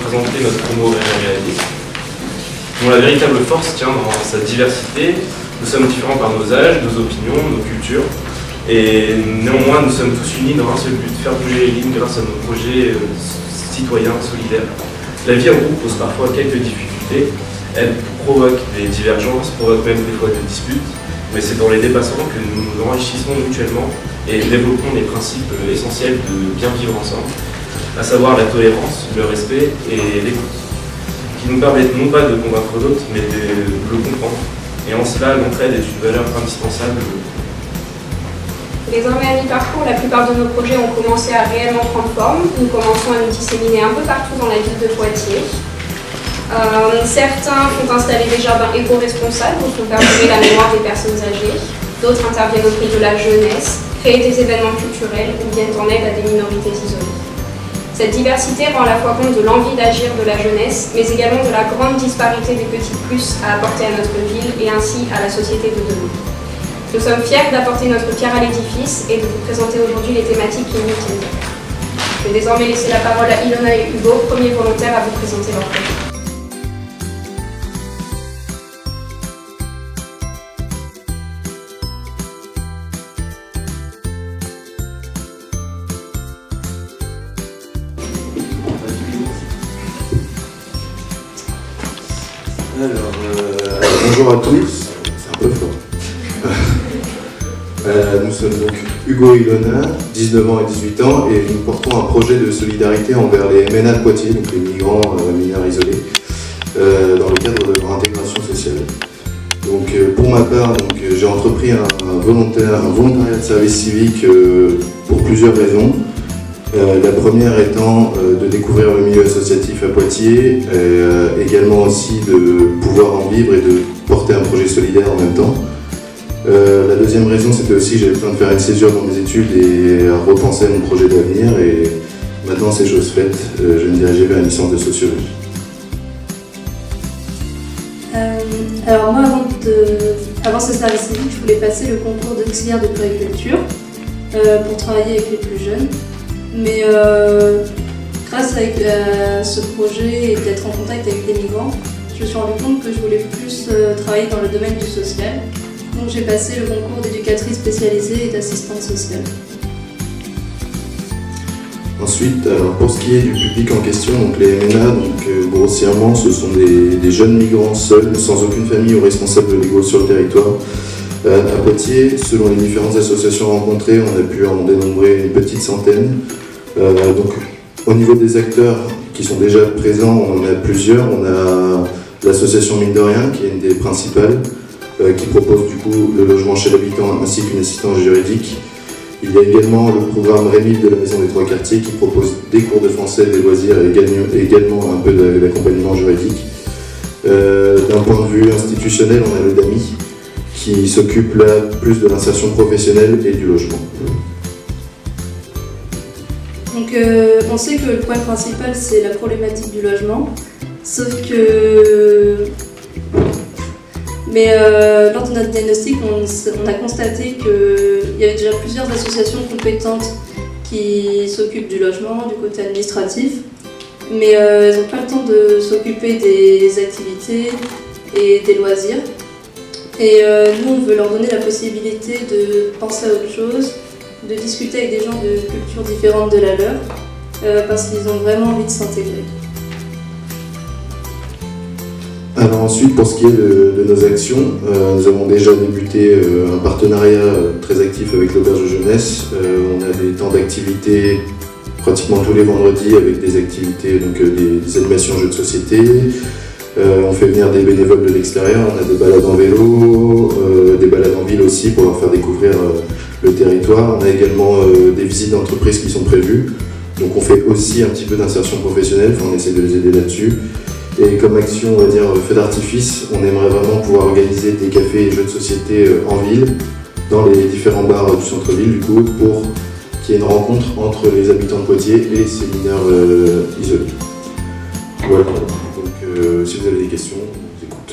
présenter notre promo réaliste, dont la véritable force tient dans sa diversité. Nous sommes différents par nos âges, nos opinions, nos cultures, et néanmoins nous sommes tous unis dans un seul but, faire bouger les lignes grâce à nos projets citoyens, solidaires. La vie en groupe pose parfois quelques difficultés, elle provoque des divergences, provoque même des fois des disputes, mais c'est dans les dépassant que nous nous enrichissons mutuellement et développons les principes essentiels de bien vivre ensemble, à savoir la tolérance, le respect et l'écoute, qui nous permettent non pas de convaincre l'autre, mais de le comprendre. Et en cela, l'entraide est une valeur indispensable. Désormais à mi-parcours, la plupart de nos projets ont commencé à réellement prendre forme. Nous commençons à nous disséminer un peu partout dans la ville de Poitiers. Certains font installer des jardins éco-responsables pour perdurer la mémoire des personnes âgées. D'autres interviennent auprès de la jeunesse, créent des événements culturels ou viennent en aide à des minorités isolées. Cette diversité rend à la fois compte de l'envie d'agir de la jeunesse, mais également de la grande disparité des petits plus à apporter à notre ville et ainsi à la société de demain. Nous sommes fiers d'apporter notre pierre à l'édifice et de vous présenter aujourd'hui les thématiques qui nous tiennent. Je vais désormais laisser la parole à Ilona et Hugo, premiers volontaires à vous présenter leur projet. Bonjour à tous, c'est un peu fort. Nous sommes donc Hugo et Ilona, 19 ans et 18 ans, et nous portons un projet de solidarité envers les MNA de Poitiers, donc les migrants mineurs isolés, dans le cadre de leur intégration sociale. Donc, pour ma part, j'ai entrepris un volontariat de service civique pour plusieurs raisons. La première étant de découvrir le milieu associatif à Poitiers, également aussi de pouvoir en vivre et de porter un projet solidaire en même temps. La deuxième raison, c'était aussi que j'avais besoin de faire une césure dans mes études et à repenser à mon projet d'avenir. Et maintenant, c'est chose faite, je vais me diriger vers une licence de sociologie. Alors moi, avant ce service civique, je voulais passer le concours d'auxiliaire de puériculture pour travailler avec les plus jeunes. Mais grâce à ce projet et d'être en contact avec les migrants, je me suis rendu compte que je voulais plus travailler dans le domaine du social. Donc j'ai passé le concours d'éducatrice spécialisée et d'assistante sociale. Ensuite, pour ce qui est du public en question, donc les MNA, grossièrement, ce sont des jeunes migrants seuls, sans aucune famille ou responsable légaux sur le territoire. À Poitiers, selon les différentes associations rencontrées, on a pu en dénombrer une petite centaine. Donc, au niveau des acteurs qui sont déjà présents, on en a plusieurs. On a l'association Mine de Rien, qui est une des principales, qui propose du coup le logement chez l'habitant ainsi qu'une assistance juridique. Il y a également le programme Rémil de la Maison des Trois Quartiers qui propose des cours de français, des loisirs et également un peu d'accompagnement juridique. D'un point de vue institutionnel, on a le DAMI, qui s'occupe là plus de l'insertion professionnelle et du logement. Donc on sait que le point principal c'est la problématique du logement, sauf que... Mais lors de notre diagnostic, on a constaté qu'il y avait déjà plusieurs associations compétentes qui s'occupent du logement, du côté administratif, mais elles n'ont pas le temps de s'occuper des activités et des loisirs. Et nous, on veut leur donner la possibilité de penser à autre chose, de discuter avec des gens de cultures différentes de la leur, parce qu'ils ont vraiment envie de s'intégrer. Alors ensuite, pour ce qui est de nos actions, nous avons déjà débuté un partenariat très actif avec l'auberge de jeunesse. On a des temps d'activité pratiquement tous les vendredis avec des activités, donc des animations jeux de société. On fait venir des bénévoles de l'extérieur, on a des balades en vélo, des balades en ville aussi pour leur faire découvrir le territoire. On a également des visites d'entreprises qui sont prévues. Donc on fait aussi un petit peu d'insertion professionnelle, on essaie de les aider là-dessus. Et comme action, on va dire, feu d'artifice, on aimerait vraiment pouvoir organiser des cafés et jeux de société en ville, dans les différents bars du centre-ville, du coup, pour qu'il y ait une rencontre entre les habitants de Poitiers et ces mineurs isolés. Voilà, donc si vous avez des questions, on vous écoute.